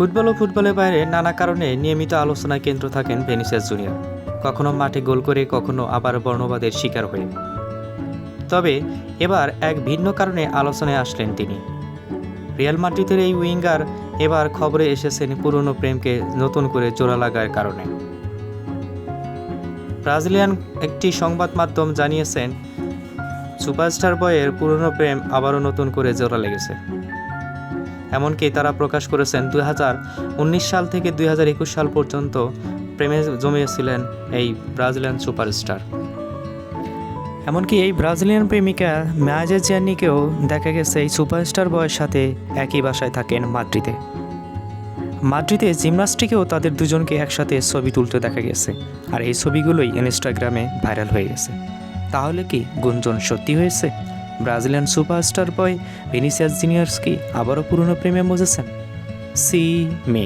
Football ও ফুটবলের বাইরে নানা কারণে নিয়মিত আলোচনায় কেন্দ্র থাকেন ভিনিসিয়াস জুনিয়র, কখনো মাঠে গোল করে, কখনো আবার বর্ণবাদের শিকার হয়ে। তবে এবার এক ভিন্ন কারণে আলোচনায় আসলেন তিনি। রিয়াল মাদ্রিদের এই উইঙ্গার এবার খবরে এসেছেন পুরনো প্রেমকে নতুন করে জোড়া লাগার কারণে। ব্রাজিলিয়ান একটি সংবাদ মাধ্যম জানিয়েছেন, সুপারস্টার বয়ের পুরনো প্রেম আবারও নতুন করে জোড়া লেগেছে। এমনকি তারা প্রকাশ করেছেন 2019 সাল থেকে 2021 সাল পর্যন্ত প্রেমে জমিয়েছিলেন এই ব্রাজিলিয়ান সুপারস্টার। এমনকি এই ব্রাজিলিয়ান প্রেমিকা মায়া জানিকেও দেখা গেছে এই সুপারস্টার বয়ের সাথে একই বাসায় থাকেন মাদ্রিদে জিমনাস্টিকেও তাদের দুজনকে একসাথে ছবি তুলতে দেখা গেছে, আর এই ছবিগুলোই ইনস্টাগ্রামে ভাইরাল হয়ে গেছে। তাহলে কি গুঞ্জন সত্যি হয়েছে? ব্রাজিলিয়ান সুপারস্টার বয় ভিনিসিয়াস জুনিয়র কি আবারও পুরনো প্রেমে মজেছেন? সি মে।